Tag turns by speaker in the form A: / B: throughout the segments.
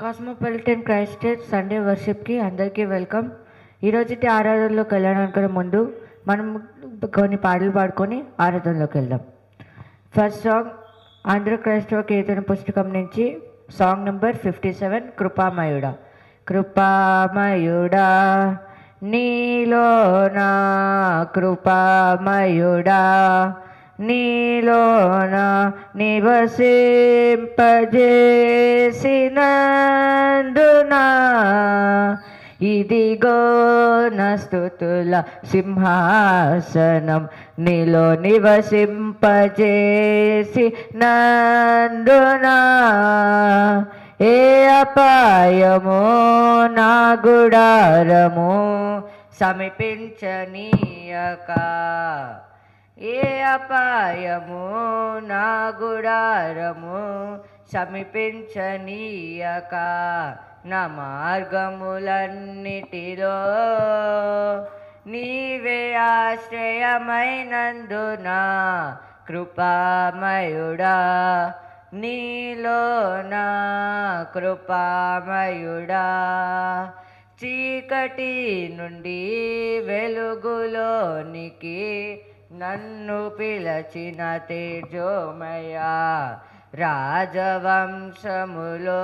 A: Cosmopolitan Christ church Sunday వర్షిప్కి అందరికీ welcome. ఈరోజుటి ఆరాధనలోకి వెళ్ళడానికి ముందు మనం కొన్ని పాటలు పాడుకొని ఆరాధనలోకి వెళ్దాం. ఫస్ట్ సాంగ్ ఆంధ్ర క్రైస్తవ కీర్తన పుస్తకం నుంచి సాంగ్ నెంబర్ 57, కృపామయుడా. కృపామయుడా నీలోనా, కృపామయుడా నీలోన నివసింపజేసినందునా, ఇదిగో నా స్తుతుల సింహాసనం నీలో నివసింపజేసినందునా, ఏ అపాయము నా గుడారము సమీపించనీయక, ఏ అపాయము నా గుడారము సమీపించనీయక, నా మార్గములన్నిటిలో నీవే ఆశ్రయమైనందున, కృపామయుడా నీలో నా కృపామయుడా, చీకటి నుండి వెలుగులోనికి నన్ను పిలచిన తేజోమయా, రాజవంశములో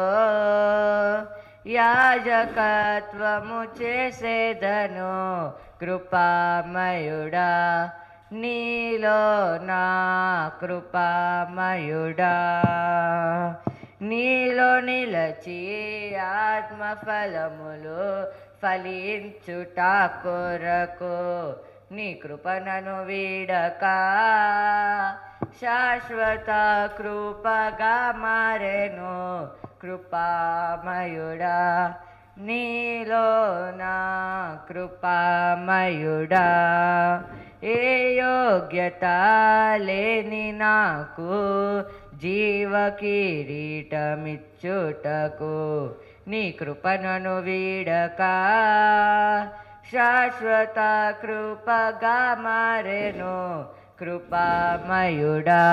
A: యాజకత్వము చేసేదను, కృపామయుడా నీలో నా కృపామయుడా, నీలో నిలచి ఆత్మఫలములు ఫలించుట కొరకు నీ కృపణను వీడక, శాశ్వత కృపగా మారెను, కృపామయుడా నీలో నా కృపామయుడా, ఏ యోగ్యత లేని నాకు జీవ కిరీటమిచ్చుటకు నీ కృపణను వీడక, శాశ్వత కృపగా మారెను, కృపామయుడా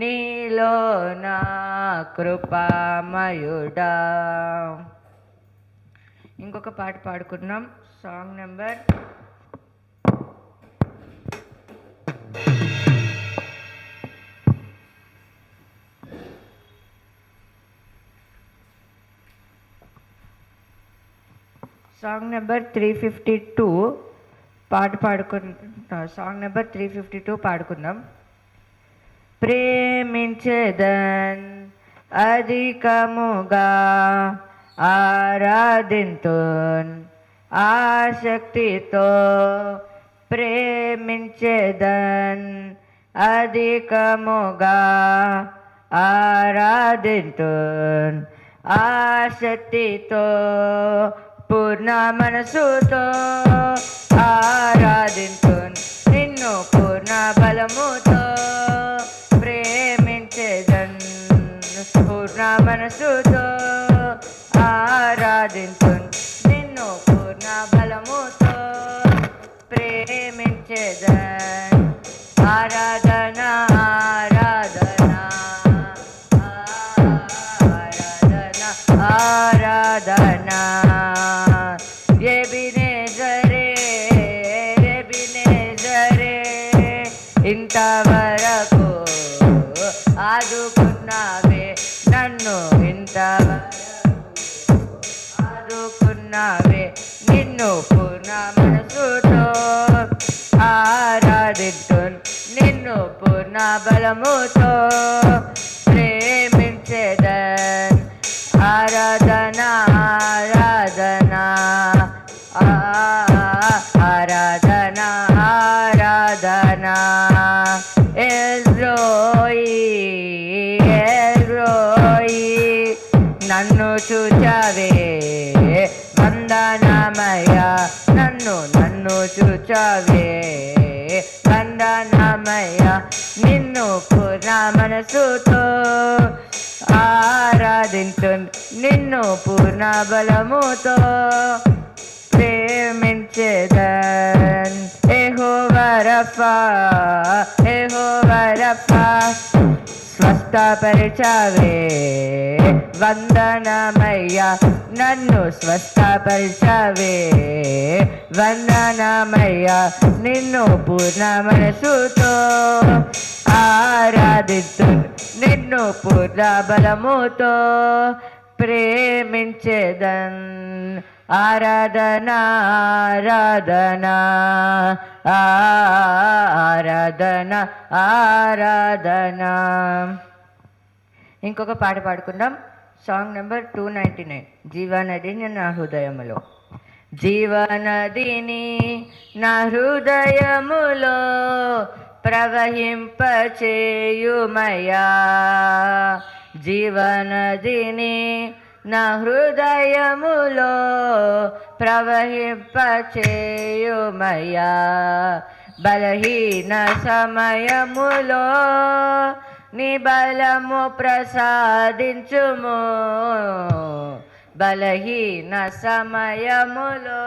A: నీలో నా కృపామయుడా. ఇంకొక పాట పాడుకున్నాం, సాంగ్ నెంబర్ 352 సాంగ్ నెంబర్ 352 పాడుకుందాం. ప్రేమించెదన్ అధికముగా ఆరాధింతున్ ఆసక్తితో, ప్రేమించెదన్ అధికముగా ఆరాధింతున్ ఆసక్తితో, పూర్ణ మనసుతో ఆరాధింతున్ నిన్ను పూర్ణ బలముతో, ప్రేమించెదన్ పూర్ణ మనసుతో ఆరాధింతున్ నిన్ను పూర్ణ బలముతో, ప్రేమించెదన్ ఆరాధన ఆరాధన ఆరాధన ఆరాధన, ఎబినేజరే ఎబినేజరే ఇంతవరకు ఆదుకున్నావే నన్ను, ఇంతవరకు ఆదుకున్నావే నిన్ను పూర్ణ మనసుతో ఆరాధింతున్ నిన్ను పూర్ణ బలముతో, ప్రేమించెదన్ ఆరాధన ఆరాధన ఆరాధన ఆరాధన, ఎల్రోయి ఎల్రోయి నన్ను చూచావే వందనమయ, నన్ను చూచావే వందనమయ, నిన్ను పూర్ణ మనసుతో ఆరాధింతున్ నిన్ను పూర్ణ బలముతో, స్వస్థపరిచావే వందనమయ్యా, నన్ను స్వస్థపరిచావే వందనమయ్యా, నిన్ను పూర్ణ మనసుతో ఆరాధిస్తూ నిన్ను పూర్ణ బలముతో ప్రేమించేదన్. ఆరాధనా ఆరాధనా ఆరాధనా ఆరాధనా. ఇంకొక పాట పాడుకుందాం. సాంగ్ నెంబర్ 299, జీవనదిని నా హృదయములో. జీవనదిని నా హృదయములో ప్రవహింపచేయుమయా, జీవనదిని నా హృదయములో ప్రవహింపచేయుమయా, బలహీన సమయములో నీ బలము ప్రసాదించుము, బలహీన సమయములో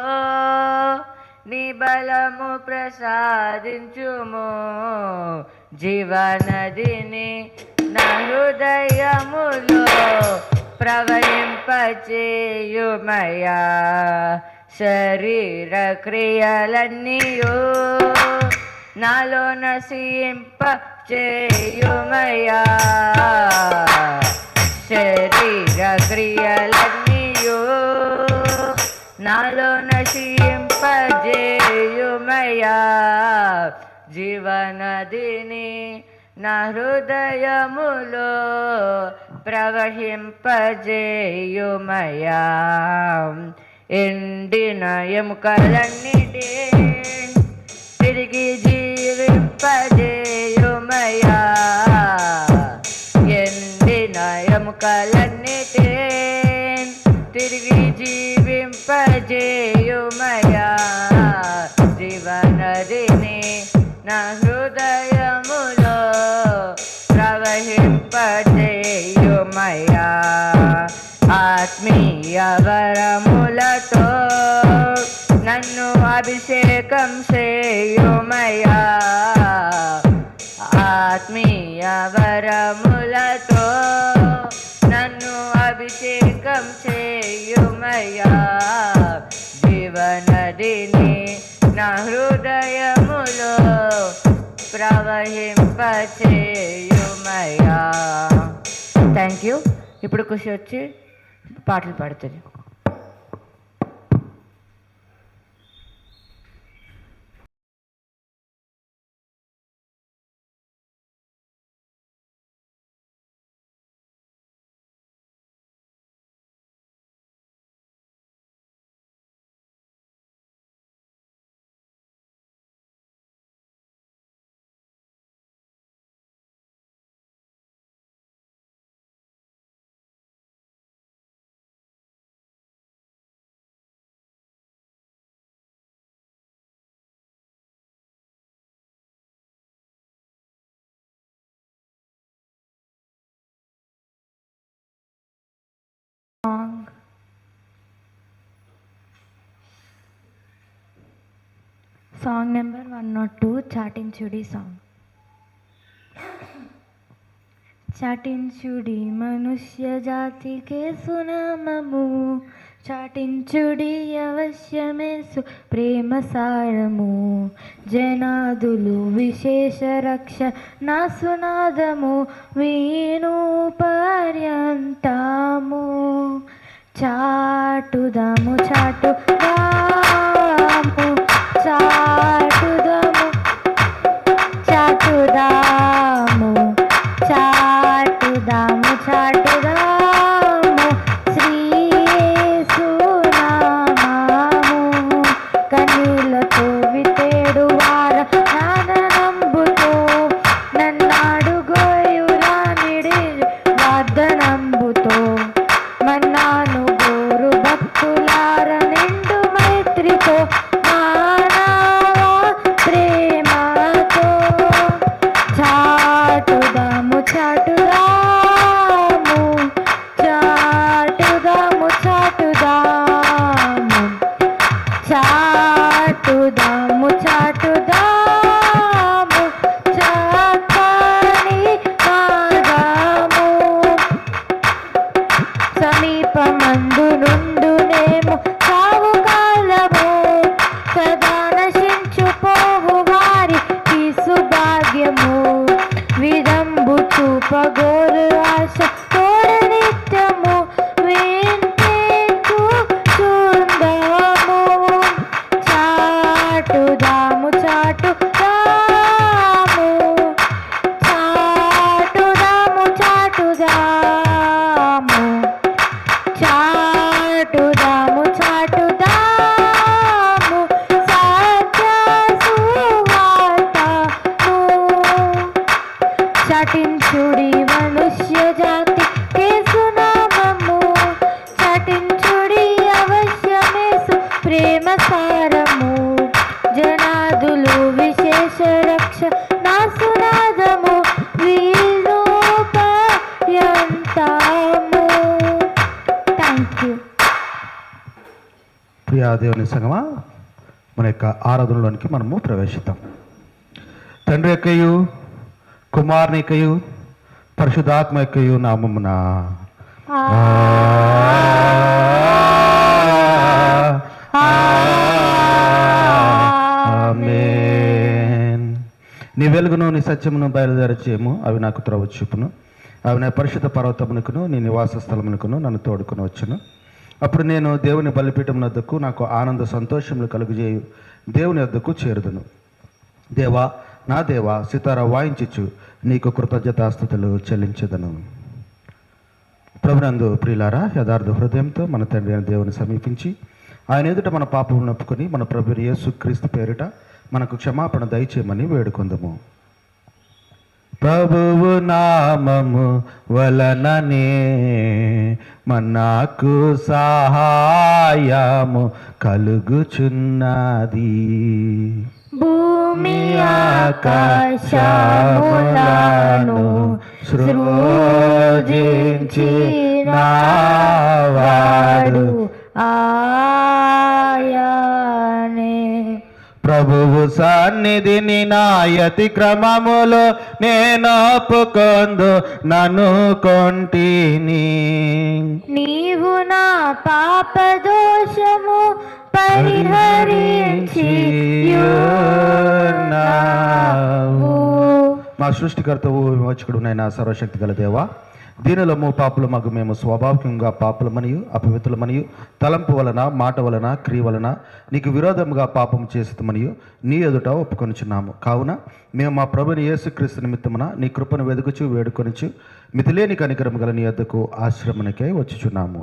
A: నీ బలము ప్రసాదించుము, జీవనదిని నా హృదయములో ప్రవహింపచేయుమయా, శరీర క్రియలన్నీయు నాలో నశింపచేయుమయా, శరీర క్రియలన్నీయు నాలో నశింపజేయుమయా, జీవనదిని నా హృదయములో ప్రవహింపజేయుమయా, ఎండిన ఎముకలన్నిటి తిరిగి జీవింపజేయుమయా, ఎండిన ఎముకలన్నిటి తిరిగి జీవింపజేయుమయా, జీవనదిని నా హృదయములో ప్రవహింపజేయుమయా, ఆత్మీయ వరములతో నన్ను అభిషేకం చేయుమయా, ఆత్మీయ వరములతో నన్ను అభిషేకం చేయుమయా, జీవనదిని నా హృదయములో ప్రవహింపచేయుమయా. Thank you. ఇప్పుడు ఖుషి వచ్చి పాటలు పాడుతుంది.
B: సాంగ్ నెంబర్ 102, చాటించుడి సాంగ్. చాటించుడి మనుష్య జాతికే సునామము, చాటించుడి అవశ్యమేసు ప్రేమ సారము, జనాదులు విశేష రక్ష నా సునాదము వీణు పర్యంతము, చాటుదాము చాటుదాము చాటుదాము చాటుదాము చాటుదాము చాటుదాము శ్రీ యేసునామము, కన్నులతో వితేడు వార నాదనంబుతో నన్నాడుగోయురా నిడి వాదనంబుతో, మన్నాను గోరు భక్తులార నిండు మైత్రితో మానవాళి చూపగోరు ఆశ తోడ నిత్యము వింటేకు చూద్దాము. చాటుదాము చాటుదాము చాటుదాము చాటుదాము చాటుదాము చాటుదాము సత్య సువార్తను. చాటించుడి మనుష్య జాతి కేసునామము చాటించుడి అవశ్యమేసు ప్రేమ సారము. జనాదులు విశేష రక్ష నాసునాదము వీరూపయంతాము. Thank you.
C: ప్రియా దేవుని సంగమా, మన యొక్క ఆరాధనలోనికి మనము ప్రవేశిద్దాం. తండ్రి యొక్కయు కుమారుని యొక్కయు పరిశుద్ధాత్మ యొక్కయు నామమున ఆమేన్. నీ వెలుగును నీ సత్యమును బయలుదేరచేయము, అవి నాకు త్రోవ చూపును. అవి నా పరిశుద్ధ పర్వతమునకును నీ నివాస స్థలమునకును నన్ను తోడుకుని వచ్చును. అప్పుడు నేను దేవుని బలిపీఠం వద్దకు నాకు ఆనంద సంతోషములు కలుగజేయు దేవుని వద్దకు చేరుదును. దేవా నా దేవా, సితార వాయించుచు నీకు కృతజ్ఞతాస్తుతులు చెల్లించదను. ప్రభునందు ప్రియులారా, యథార్థ హృదయంతో మన తండ్రి అయిన దేవుని సమీపించి ఆయన ఎదుట మన పాపములను ఒప్పుకొని మన ప్రభు యేసుక్రీస్తు పేరిట మనకు క్షమాపణ దయచేయమని వేడుకొందుము. ప్రభువు నామము వలననే మనకు సహాయము కలుగుచున్నది.
B: భూమి ఆకాశములను సృజించినవాడు ఆయనే.
C: ప్రభువు సన్నిధిని నా అతిక్రమములు నేను ఒప్పుకొందు నన్ను కొంటిని.
B: నీవు నా పాప దోషము పరిహరించి ఉన్నావు.
C: మా సృష్టికర్తవు విమోచకుడు నైనా సర్వశక్తి గల దేవా, దీనిలో పాపులు మగు మేము స్వాభావికంగా పాపులమనియు అపవిత్రులమనియు తలంపు వలన మాట వలన క్రియ వలన నీకు విరోధముగా పాపం చేస్తామనియు నీ ఎదుట ఒప్పుకొనిచున్నాము. కావున మేము మా ప్రభుని యేసుక్రీస్తు నిమిత్తమున నీ కృపను వెదుకుచు వేడుకొనిచు మితిలేని కనికరము గల నీ యొద్దకు ఆశ్రమనికై వచ్చుచున్నాము.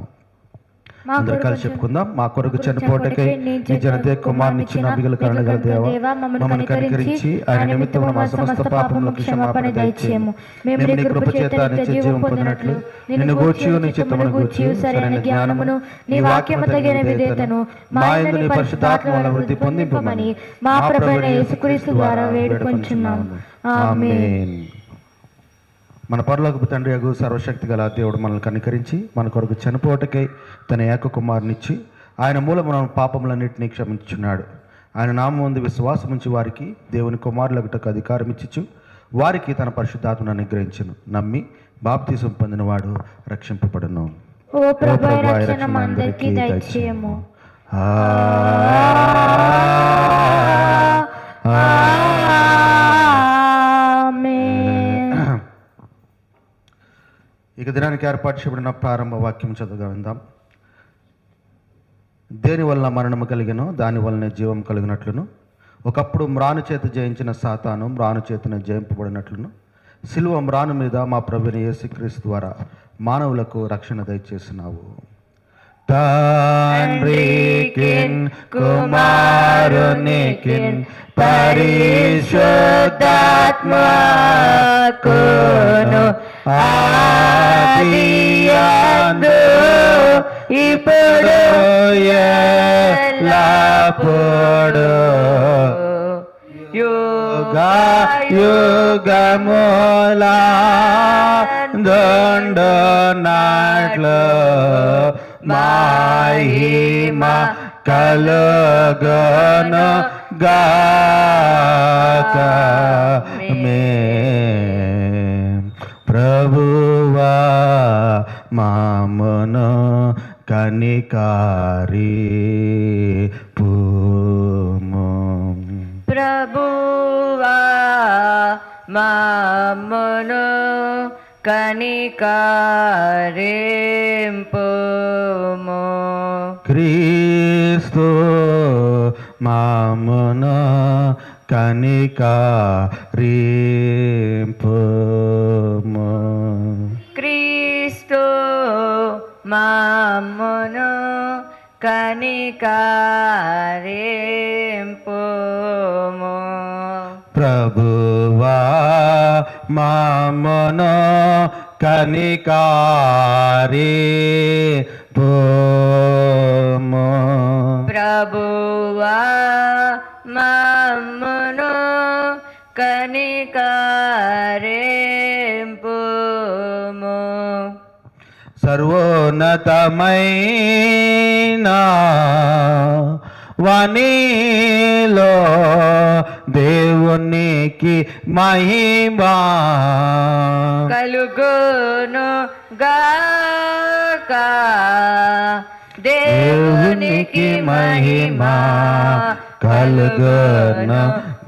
C: అందరు కలిసి చెప్పుకుందాం. మా కొరకు చనిపోటకై నీ జనతే కుమారునిచ్చిన అభిగల కరుణగల దేవా, మమ్మల్ని కనికరించి ఆయన నిమిత్తమున మా సమస్త పాపములకు క్షమాపణ దయచేయము. మేము నీ కృప చేత నిత్య జీవం పొందినట్లు నిన్ను గూర్చియు నీ చిత్తమును గూర్చియు సరైన జ్ఞానమును నీ వాక్యము తగిన విధేయతను మా యందు నీ పరిశుద్ధాత్మ వలన వృద్ధి పొందింపమని మా ప్రభువైన యేసుక్రీస్తు ద్వారా వేడుకొంచున్నాము. ఆమేన్. మన పరలోకపు తండ్రి యగు సర్వశక్తి గల దేవుడు మనల్ని కనికరించి మన కొరకు చనిపోవటకై తన ఏక కుమారునిచ్చి ఆయన మూలమున పాపములన్నింటినీ క్షమించుచున్నాడు. ఆయన నామముందు విశ్వాసం ఉంచి వారికి దేవుని కుమారులగుటకు అధికారం ఇచ్చిచు వారికి తన పరిశుద్ధాత్మను అనుగ్రహించును. నమ్మి బాప్తిసం పొందినవాడు రక్షింపబడును.
B: ఓ ప్రభువే, రక్షణ అందరికీ దయచేయము.
C: ఇక దినానికి ఏర్పాటు చేయబడిన ప్రారంభ వాక్యం చదువుగా విందాం. దేని వలన మరణము కలిగెనో దాని వలన జీవం కలిగినట్లును, ఒకప్పుడు మ్రాను చేత జయించిన సాతాను మ్రాను చేతను జయింపబడినట్లును, సిలువ మ్రాను మీద మా ప్రభుని యేసుక్రీస్తు ద్వారా మానవులకు రక్షణ దయచేసినావు. తండ్రికిన్ కుమారునికిన్ పరిశుద్ధాత్మకును ఆదియందు ఇప్పుడు ఎల్లప్పుడు యుగములా దొండనాట్లు మహిమ కలుగును గాక. ప్రభువా మామును కనికారి పూము.
A: ప్రభువా మమ్మును కనికరింపుము.
C: క్రీస్తు మామున కనికరింపుము.
A: క్రీస్తు మమ్మును కనికరింపుము.
C: ప్రభువా మామును కనికరింపుము.
A: ప్రభువా మమ్మును కనికరింపుము.
C: సర్వోన్నతమైన వాణిలో దేవునికి మహిమా
A: కలుగును గాక. దేవునికి మహిమా
C: కలుగును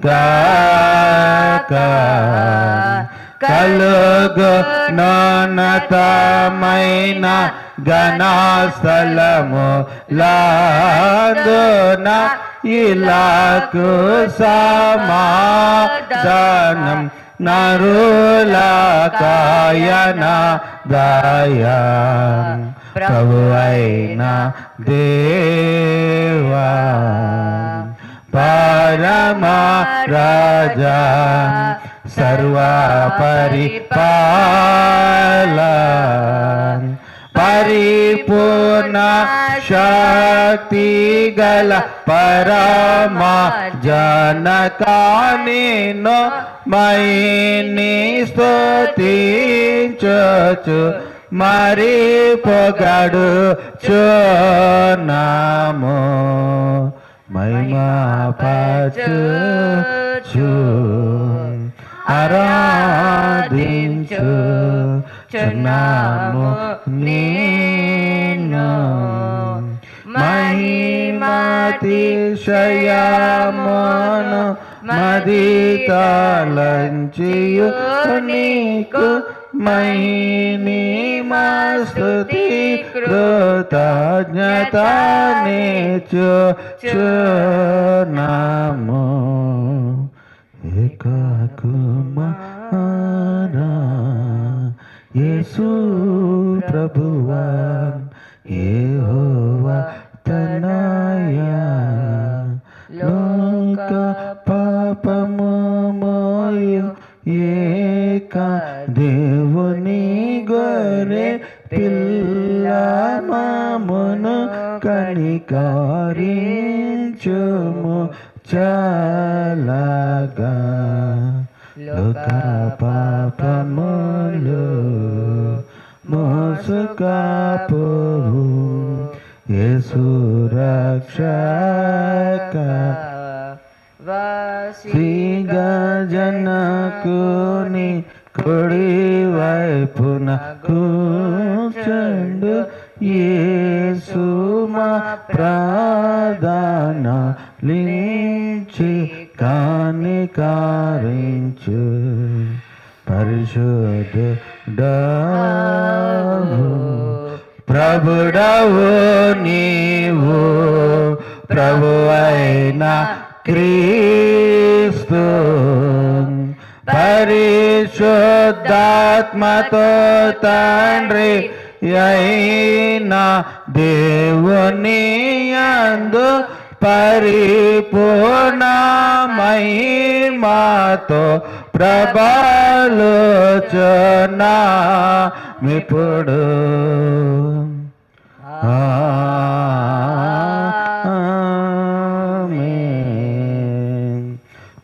C: గాక. కలుగునోన్నతమైన ఘనస్థలము లాదున ఇలాకు సమాధానం నరులకాయన దయా ప్రభు అయిన దేవా పరమ రాజా సర్వ పరిపాలన పరిపూర్ణ శక్తి గల పరమ జనకానిను మైని స్తుతించుచు మరి పొగడు చున్నాము మహిమా పరచుచు ఆరాధించు చున్నాము నిన్ను మహిమాతిశయమును మదితలంచియు నీకు మహిమా స్తుతి కృతజ్ఞతనిచ్చుచున్నాము ఏకకుమారా యేసు ప్రభువా యెహోవా తనయా లోక పాపము మోయు ఏక దేవుని గొర్రె పిల్ల మమ్మును కనికరించుము చల్లగా లోక పాపములు మోసుకపోవు యేసు రక్షక శ్రీగా జనకుని కుడి వైపున కూర్చుండు యేసు మా ప్రార్థన లించి కనికరించు పరిశుద్ధుడవు ప్రభుడవు నీవు ప్రభు అయిన క్రీస్తు పరిశుద్ధాత్మతో తండ్రి అయిన దేవుని యందు పరిపూర్ణ మహిమతో ప్రబలుచున్నామిప్పుడు ఆమేన్.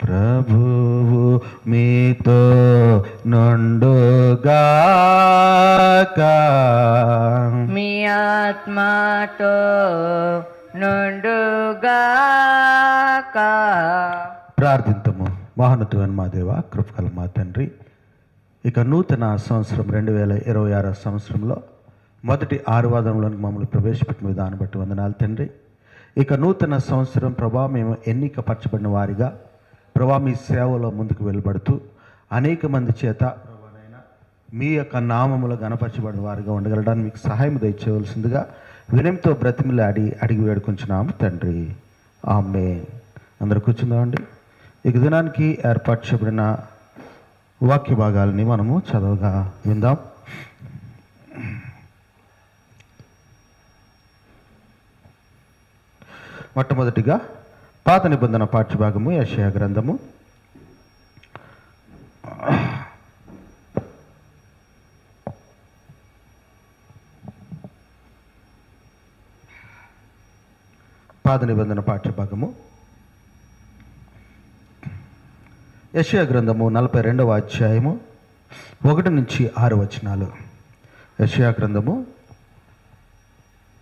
C: ప్రభువు మీతో నుండుగాక
A: మీ ఆత్మతో నుండుగాక.
C: ప్రార్థింతము. మహోన్నతుడైన మా దేవ, కృపగల మా తండ్రి, ఇక నూతన సంవత్సరం 2026 సంవత్సరంలో మొదటి ఆరువాదంలోనికి మమ్మల్ని ప్రవేశపెట్టిన విధానం బట్టి వందనాలు తండ్రి. ఇక నూతన సంవత్సరం ప్రభా మేము ఎన్నిక పరచబడిన వారిగా ప్రభా మీ సేవలో ముందుకు వెళ్ళబడుతూ అనేక మంది చేత మీ యొక్క నామములు గణపరచబడిన వారిగా ఉండగలడానికి మీకు సహాయం దయచేయవలసిందిగా వినయంతో బ్రతిమిలాడి అడిగి వేడుకుంటున్నాము తండ్రి. ఆమేన్. అందరూ కూర్చుందామండి. ఈ దినానికి ఏర్పాటు చేయబడిన వాక్య భాగాలని మనము చదవగా విందాం. మొట్టమొదటిగా పాత నిబంధన పాఠ్యభాగము యెషయా గ్రంథము 42వ అధ్యాయము 1 నుంచి 6 వచనాలు. యెషయా గ్రంథము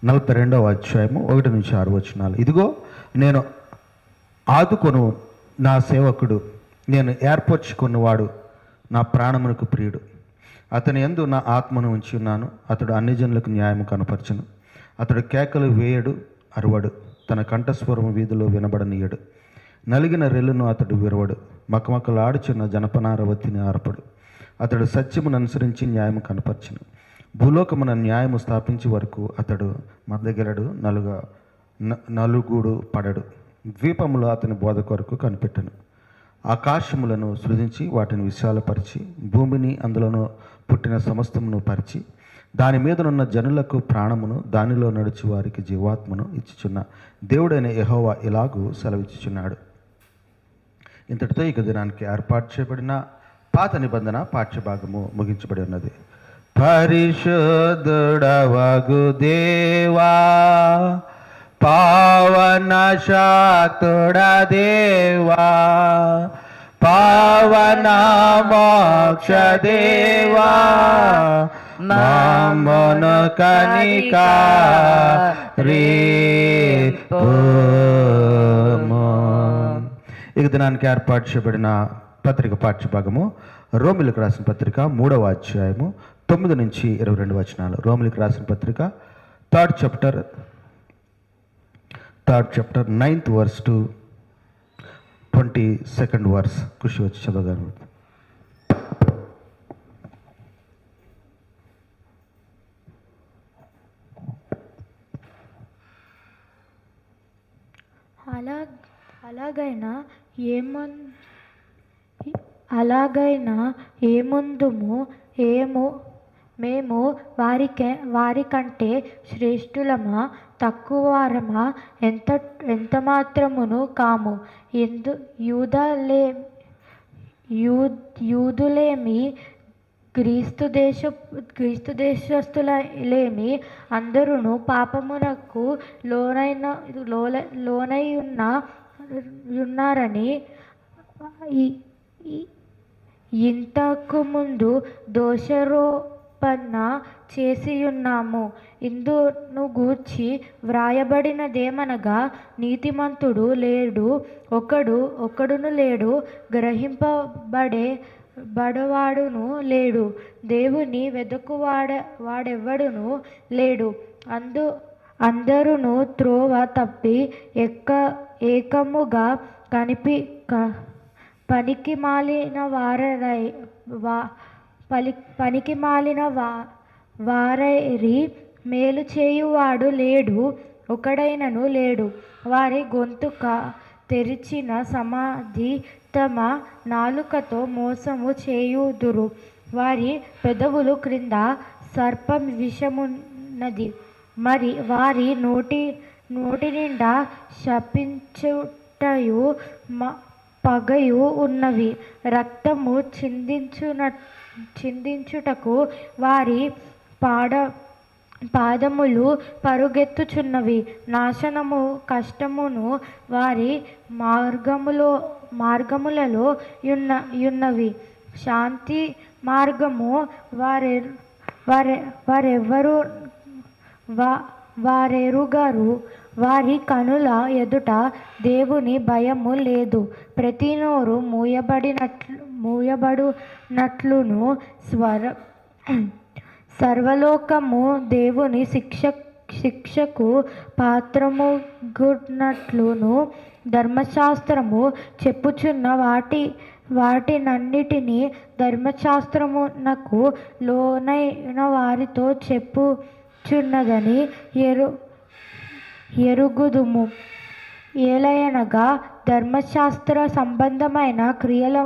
C: 42వ అధ్యాయము 1 నుంచి 6 వచనాలు. ఇదిగో నేను ఆదుకొను నా సేవకుడు, నేను ఏర్పరచుకున్నవాడు, నా ప్రాణమునకు ప్రియుడు. అతని యందు నా ఆత్మను ఉంచి ఉన్నాను. అతడు అన్ని జనులకు న్యాయము కనపరచును. అతడు కేకలు వేయడు, అరువడు, తన కంఠస్వరము వీధిలో వినబడనీయడు. నలిగిన రెల్లును అతడు విరవడు, మకమకలాడుచున్న జనపనారవతిని ఆర్పడు. అతడు సత్యమును అనుసరించి న్యాయము కనపరచును. భూలోకమున న్యాయము స్థాపించే వరకు అతడు మద్దగెలడు, నలుగుడు పడడు. ద్వీపములో అతని బోధ కొరకు కనిపెట్టను. ఆకాశములను సృజించి వాటిని విశాలపరిచి, భూమిని అందులోనూ పుట్టిన సమస్తమును పరిచి, దాని మీదనున్న జనులకు ప్రాణమును, దానిలో నడుచు వారికి జీవాత్మను ఇచ్చుచున్న దేవుడైన యెహోవా ఇలాగూ సెలవిచ్చుచున్నాడు. ఇంతటితో ఇక దినానికి ఏర్పాటు చేయబడిన పాత నిబంధన పాఠ్యభాగము ముగించబడి ఉన్నది. పరిశుద్ధుడవగు దేవా, పావన శాక్తుడ దేవా, పావన మోక్ష దేవా, మమ్మను కనికరింపుము. ఇక దినానికి ఏర్పాటు చేయబడిన పత్రిక పాఠ్యభాగము రోమిలకు రాసిన పత్రిక 3వ అధ్యాయము 9 నుంచి 22 వచనాలు. రోమిలకు రాసిన పత్రిక 3rd chapter 9th verse to 22nd verse. కృషి వచ్చి చదవగలను.
B: అలాగైనా ఏముందుము, మేము వారికంటే శ్రేష్ఠులమా, తక్కువ వారమా? ఎంత మాత్రమును కాము. యూదులేమి, క్రీస్తు దేశస్థులేమి అందరూ పాపమునకు లోనై ఉన్నారని ఇంతకు ముందు దోషారోపణ చేసియున్నాము. ఇందును గూర్చి వ్రాయబడినదేమనగా, నీతిమంతుడు లేడు, ఒక్కడును లేడు, గ్రహింపబడేవాడును లేడు, దేవుని వెదకువాడెవ్వడును లేడు. అందరూ త్రోవ తప్పి ఏకముగా పనికిమాలిన వారైరి. మేలు చేయువాడు లేడు, ఒకడైనను లేడు. వారి గొంతుక తెరిచిన సమాధి తమ నాలుకతో మోసము చేయుదురు. వారి పెదవులు క్రింద సర్పం విషమున్నది. మరి వారి నోటి నిండా శపించుటయు పగయు ఉన్నవి. రక్తము చిందించుటకు వారి పాదములు పరుగెత్తుచున్నవి. నాశనము కష్టమును వారి మార్గములలో యున్నవి. శాంతి మార్గము వారెరుగరు. వారి కనుల ఎదుట దేవుని భయము లేదు. ప్రతి నోరు మూయబడునట్లును సర్వలోకము దేవుని శిక్షకు పాత్రముగునట్లును ధర్మశాస్త్రము చెప్పుచున్న వాటినన్నిటినీ ధర్మశాస్త్రమునకు లోనైన వారితో చెప్పుచున్నదని ఎరుగుదుము. ఏలయనగా ధర్మశాస్త్ర సంబంధమైన క్రియల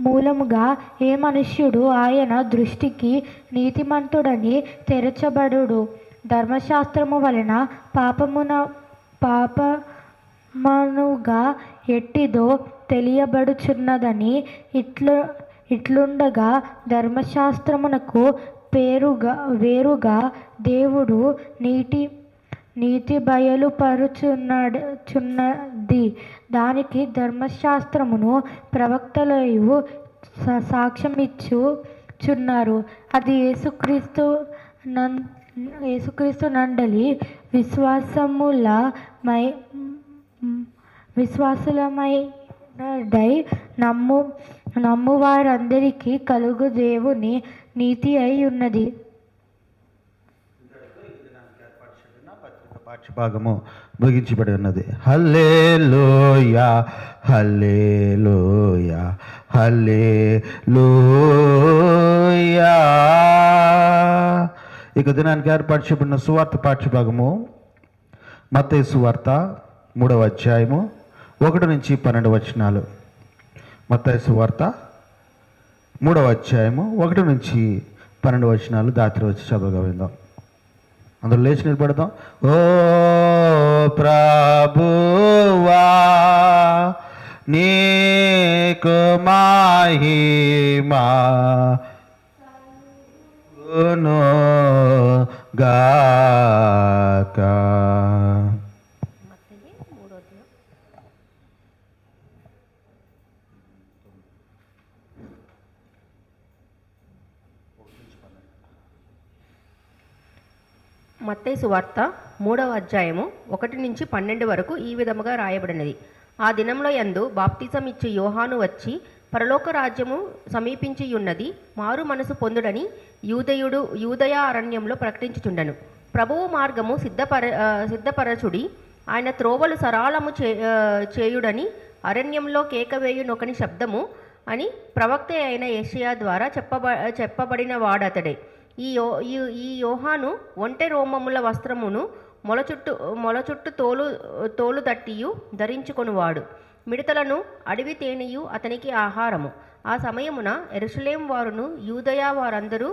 B: మూలముగా ఏ మనుష్యుడు ఆయన దృష్టికి నీతిమంతుడని తెరచబడుడు. ధర్మశాస్త్రము వలన పాపమనుగా ఎట్టిదో తెలియబడుచున్నదని ఇట్లుండగా ధర్మశాస్త్రమునకు వేరుగా దేవుడు నీతి బయలుపరుచున్నది. దానికి ధర్మశాస్త్రమును ప్రవక్తలయు సాక్ష్యమిచ్చుచున్నారు. అది యేసుక్రీస్తు నందలి విశ్వాసులమైనదై నమ్ము వారందరికీ కలుగు దేవుని నీతి అయి ఉన్నది.
C: పాఠ్యభాగము ముగించబడి ఉన్నది. హల్లెలూయా హల్లెలూయా హల్లెలూయా. ఇక దినానికి ఏర్పరచబడిన సువార్త పాఠ్యభాగము మత్తయి సువార్త 3వ అధ్యాయము 1 నుంచి 12 వచనాలు. మత్తయి సువార్త 3వ అధ్యాయము 1 నుంచి 12 వచనాలు దాత్రి వచ్చి చదవగా విందాం. అందరూ లేచి నిలబడదాం. ఓ ప్రభువా నీకు మహిమా గాక.
D: మత్తయి సువార్త 3వ అధ్యాయము 1 నుంచి 12 వరకు ఈ విధముగా రాయబడినది. ఆ దినంలో యందు బాప్తిసం ఇచ్చు యోహాను వచ్చి పరలోక రాజ్యము సమీపించియున్నది, మారు మనసు పొందుడని యూదయ అరణ్యంలో ప్రకటించుచుండెను. ప్రభువు మార్గము సిద్ధపరచుడి, ఆయన త్రోవలు సరాళము చేయుడని అరణ్యంలో కేకవేయునొకని శబ్దము అని ప్రవక్త అయిన యెషయా ద్వారా చెప్పబడిన వాడతడే. ఈ యోహాను ఒంటె రోమముల వస్త్రమును మొలచుట్టు తోలు దట్టియు ధరించుకొనువాడు. మిడతలను అడవి తేనెయు అతనికి ఆహారము. ఆ సమయమున యెరూషలేము వారును యూదయ వారందరూ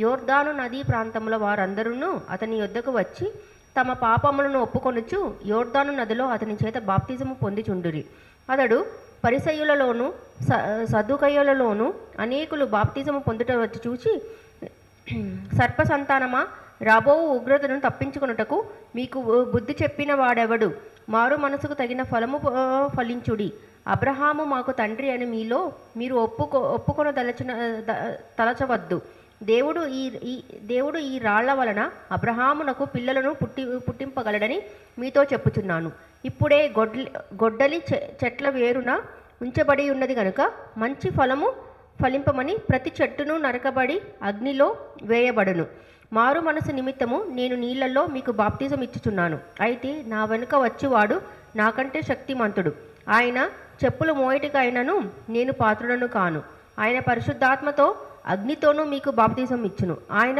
D: యోర్దాను నదీ ప్రాంతముల వారందరూ అతని యొద్దకు వచ్చి తమ పాపములను ఒప్పుకొనుచు యోర్దాను నదిలో అతని చేత బాప్తిజము పొందిచుండిరి. అతడు పరిసయ్యులలోను సదుకయ్యులలోను అనేకులు బాప్తిజము పొందుట వచ్చి చూచి, సర్పసంతానమా, రాబోవు ఉగ్రతను తప్పించుకొనుటకు మీకు బుద్ధి చెప్పిన వాడెవడు? మారు మనసుకు తగిన ఫలము ఫలించుడి. అబ్రహాము మాకు తండ్రి అని మీరు ఒప్పుకొన తలచవద్దు. దేవుడు ఈ రాళ్ల వలన అబ్రహామునకు పిల్లలను పుట్టింపగలడని మీతో చెప్పుచున్నాను. ఇప్పుడే గొడ్డలి చెట్ల వేరున ఉంచబడి ఉన్నది గనుక మంచి ఫలము ఫలింపమని ప్రతి చెట్టును నరకబడి అగ్నిలో వేయబడును. మారు మనసు నిమిత్తము నేను నీళ్లలో మీకు బాప్తిజం ఇచ్చుచున్నాను. అయితే నా వెనుక వచ్చువాడు నాకంటే శక్తిమంతుడు. ఆయన చెప్పులు మోయటికైనను నేను పాత్రుడను కాను. ఆయన పరిశుద్ధాత్మతో అగ్నితోనూ మీకు బాప్తిజం ఇచ్చును. ఆయన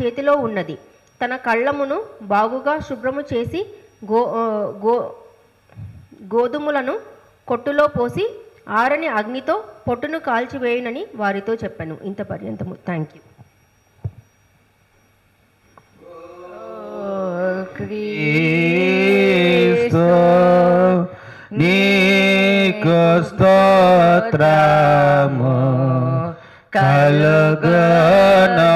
D: చేతిలో ఉన్నది. తన కళ్ళమును బాగుగా శుభ్రము చేసి గోధుమలను కొట్టులో పోసి ఆరని అగ్నితో పొట్టును కాల్చివేయునని వారితో చెప్పాను. ఇంత పర్యంతము. Thank you.
C: నీకు స్తోత్రము కలుగును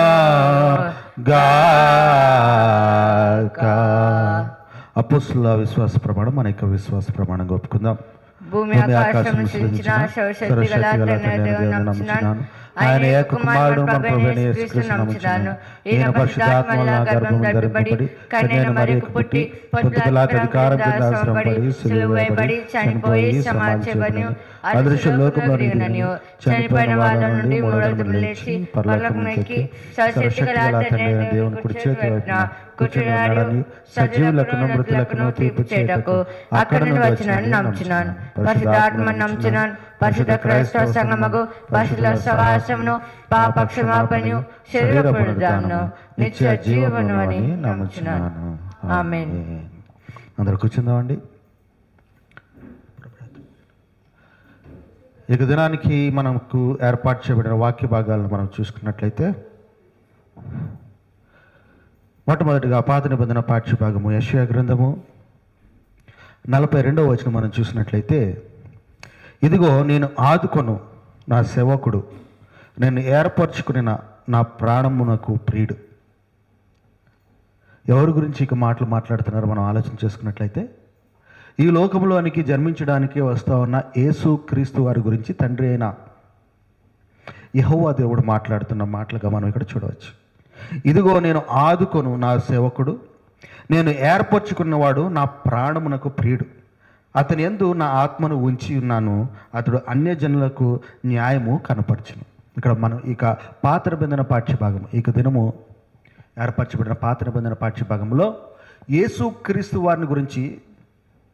C: గాక. అపోస్తలుల విశ్వాస ప్రమాణం మన యొక్క విశ్వాస ప్రమాణంగా ఒప్పుకుందాం.
A: భూమి ఆకాశం సృష్టించిన సర్వశక్తి గల తండ్రి అయిన దేవుని నమ్ముచున్నాను.
C: ఆయన ఏక కుమారుడు మన ప్రభువైన యేసుక్రీస్తు నమ్ముచున్నాను. ఈయన పరిశుద్ధాత్మ వలన గర్భం ధరింపబడి కన్యక మరియకు పుట్టి పొంతి పిలాతు అధికారం కింద శ్రమపడి సిలువ వేయబడి చనిపోయి సమాధి చేయబడి అదృశ్య లోకంలో చనిపోయిన వాళ్ళ నుండి మూడవ దినం లేచి పరలోకమునెక్కి సర్వశక్తి గల తండ్రి అయిన దేవుని కుడి చేతి వైపున కూర్చున్నాడని సజీవులకును మృతులకును తీర్పు చేయటకు అక్కడ నుండి వచ్చినాను నమ్ముచున్నాను. పరిశుద్ధాత్మను నమ్ముచున్నాను. పరిశుద్ధ క్రైస్తవ సంఘమును పరిశుద్ధ సహవాసమును పాప క్షమాపణను శరీర పునరుద్ధానమును నిత్య జీవమును అని నమ్ముచున్నాను. ఆమేన్. అందరూ కూర్చుందామండి. ఇక దినానికి మనకు ఏర్పాటు చేయబడిన వాక్య భాగాలను మనం చూసుకున్నట్లయితే మొట్టమొదటిగా పాత నిబంధన పాఠ్య భాగము యెషయా గ్రంథము 42వ వచనం మనం చూసినట్లయితే, ఇదిగో నేను ఆదుకొను నా సేవకుడు, నేను ఏర్పరచుకుని నా ప్రాణమునకు ప్రియుడు. ఎవరి గురించి ఇక మాటలు మాట్లాడుతున్నారో మనం ఆలోచన చేసుకున్నట్లయితే, ఈ లోకంలోనికి జన్మించడానికి వస్తూ ఉన్న యేసు క్రీస్తు వారి గురించి తండ్రి అయిన యెహోవా దేవుడు మాట్లాడుతున్న మాటలుగా మనం ఇక్కడ చూడవచ్చు. ఇదిగో నేను ఆదుకొను నా సేవకుడు, నేను ఏర్పరచుకున్నవాడు నా ప్రాణమునకు ప్రియుడు, అతని యందు నా ఆత్మను ఉంచి ఉన్నాను, అతడు అన్యజనులకు న్యాయము కనపరచును. ఇక్కడ మనం ఇక పాత నిబంధన పాఠ్యభాగం, ఇక దినము ఏర్పరచబడిన పాత నిబంధన పాఠ్యభాగంలో యేసుక్రీస్తు వారిని గురించి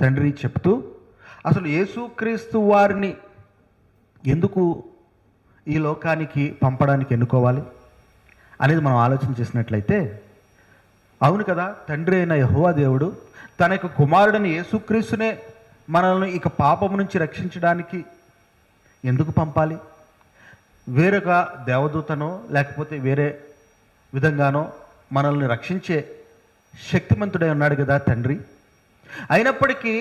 C: తండ్రి చెప్తూ, అసలు యేసుక్రీస్తు వారిని ఎందుకు ఈ లోకానికి పంపడానికి ఎన్నుకోవాలి అనేది మనం ఆలోచన చేసినట్లయితే, అవును కదా, తండ్రి అయిన యెహోవా దేవుడు తన యొక్క కుమారుడిని యేసుక్రీస్తునే మనల్ని ఇక పాపం నుంచి రక్షించడానికి ఎందుకు పంపాలి? వేరొక దేవదూతనో లేకపోతే వేరే విధంగానో మనల్ని రక్షించే శక్తిమంతుడై ఉన్నాడు కదా తండ్రి. అయినప్పటికీ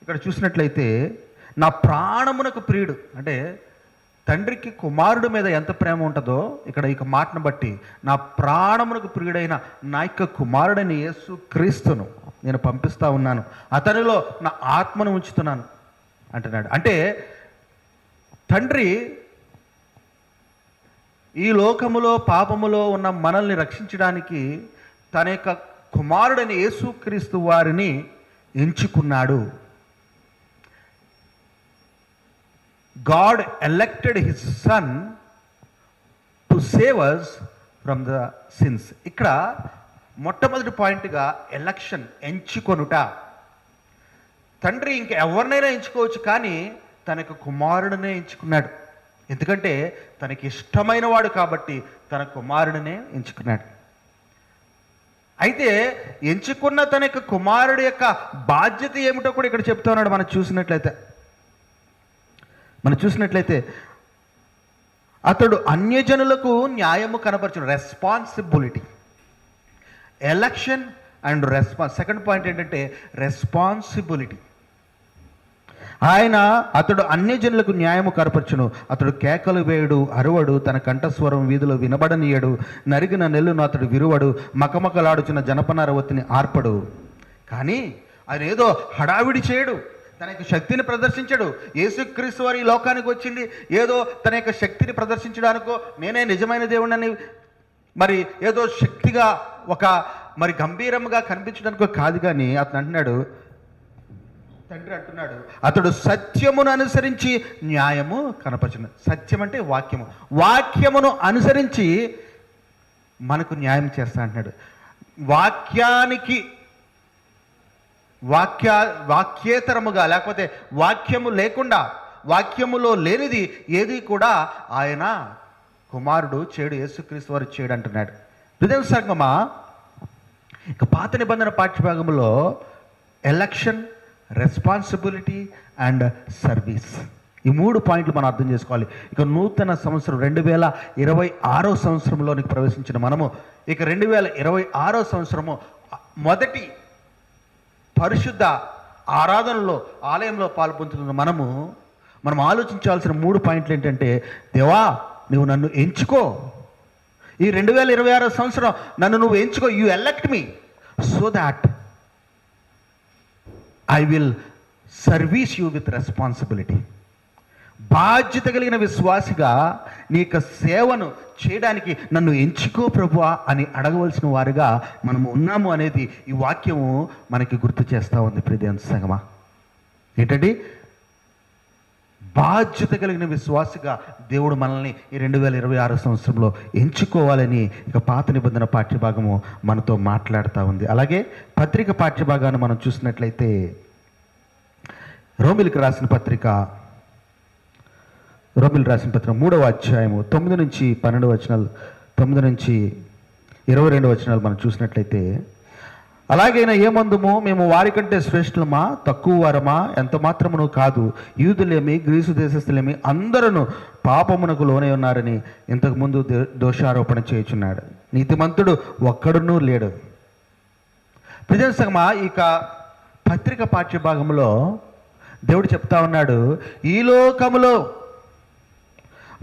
C: ఇక్కడ చూసినట్లయితే నా ప్రాణమునకు ప్రియుడు అంటే తండ్రికి కుమారుడి మీద ఎంత ప్రేమ ఉంటుందో ఇక్కడ ఇక మాటను బట్టి నా ప్రాణమునకు ప్రియుడైన నా యొక్క కుమారుడైన యేసు క్రీస్తును నేను పంపిస్తూ ఉన్నాను, అతనిలో నా ఆత్మను ఉంచుతున్నాను అంటున్నాడు. అంటే తండ్రి ఈ లోకములో పాపములో ఉన్న మనల్ని రక్షించడానికి తన యొక్క కుమారుడైన యేసుక్రీస్తు వారిని ఎంచుకున్నాడు. God elected his son to save us from the sins. ఇక్కడ మొట్టమొదటి పాయింట్గా ఎలక్షన్, ఎంచుకొనుట. తండ్రి ఇంక ఎవరినైనా ఎంచుకోవచ్చు, కానీ తన యొక్క కుమారుడినే ఎంచుకున్నాడు. ఎందుకంటే తనకి ఇష్టమైన వాడు కాబట్టి తన కుమారుడినే ఎంచుకున్నాడు. అయితే ఎంచుకున్న తన యొక్క కుమారుడి యొక్క బాధ్యత ఏమిటో కూడా ఇక్కడ చెప్తా ఉన్నాడు. మనం చూసినట్లయితే అతడు అన్యజనులకు న్యాయము కనపరచును. Responsibility, election and response. Second point ఏంటంటే రెస్పాన్సిబిలిటీ. అతడు అన్యజనులకు న్యాయము కనపరచును. అతడు కేకలు వేయుడు, అరువడు, తన కంఠస్వరం వీధిలో వినబడనీయడు, నరిగిన నెల్లును అతడు విరువడు, మకమకలాడుచున్న జనపనార ఒత్తిని ఆర్పడు. కానీ ఆయన ఏదో హడావిడి చేయడు, తన యొక్క శక్తిని ప్రదర్శించడు. యేసుక్రీస్తు వారి ఈ లోకానికి వచ్చింది ఏదో తన యొక్క శక్తిని ప్రదర్శించడానికో, నేనే నిజమైన దేవుడిని మరి ఏదో శక్తిగా ఒక మరి గంభీరంగా కనిపించడానికో కాదు. కానీ తండ్రి అంటున్నాడు అతడు సత్యమును అనుసరించి న్యాయము కనపరచును. సత్యం అంటే వాక్యము. వాక్యమును అనుసరించి మనకు న్యాయం చేస్తా అంటున్నాడు. వాక్యేతరముగా లేకపోతే వాక్యము లేకుండా, వాక్యములో లేనిది ఏది కూడా ఆయన కుమారుడు చేయడు, యేసుక్రీస్తు వారు చేయడు అంటున్నాడు. హృదయ సంగమా, ఇక పాత నిబంధన పాఠ్యభాగంలో ఎలక్షన్, రెస్పాన్సిబిలిటీ అండ్ సర్వీస్, ఈ 3 పాయింట్లు మనం అర్థం చేసుకోవాలి. ఇక నూతన సంవత్సరం 2026వ సంవత్సరంలోనికి ప్రవేశించిన మనము ఇక 2026వ సంవత్సరము మొదటి పరిశుద్ధ ఆరాధనలో ఆలయంలో పాల్పొందుతున్న మనం ఆలోచించాల్సిన 3 పాయింట్లు ఏంటంటే, దేవా నువ్వు నన్ను ఎంచుకో, ఈ 2026 సంవత్సరం నన్ను నువ్వు ఎంచుకో. You elect me so that I will service you with responsibility. బాధ్యత కలిగిన విశ్వాసిగా నీ యొక్క సేవను చేయడానికి నన్ను ఎంచుకో ప్రభువా అని అడగవలసిన వారుగా మనము ఉన్నాము అనేది ఈ వాక్యము మనకి గుర్తు చేస్తూ ఉంది ప్రియదేవుని సంగమా. ఏంటంటే బాధ్యత కలిగిన విశ్వాసిగా దేవుడు మనల్ని ఈ 2026 సంవత్సరంలో ఎంచుకోవాలని ఇక పాత నిబంధన పాఠ్యభాగము మనతో మాట్లాడుతూ ఉంది. అలాగే పత్రిక పాఠ్యభాగాన్ని మనం చూసినట్లయితే రోమిలికి రాసిన పత్రిక 3వ అధ్యాయము 9 నుంచి 12 వచనాలు, 9 నుంచి 22 వచనాలు మనం చూసినట్లయితే, అలాగైనా ఏమందుము, మేము వారికంటే శ్రేష్ఠులమా, తక్కువ వారమా, ఎంత మాత్రమును కాదు, యూదులేమి గ్రీసు దేశస్థులేమి అందరూ పాపమునకు లోనే ఉన్నారని ఇంతకుముందు దోషారోపణ చేయుచున్నాడు. నీతిమంతుడు ఒక్కడునూ లేడు. ప్రజాసంగమా ఇక పత్రిక పాఠ్యభాగంలో దేవుడు చెప్తా ఉన్నాడు, ఈ లోకములో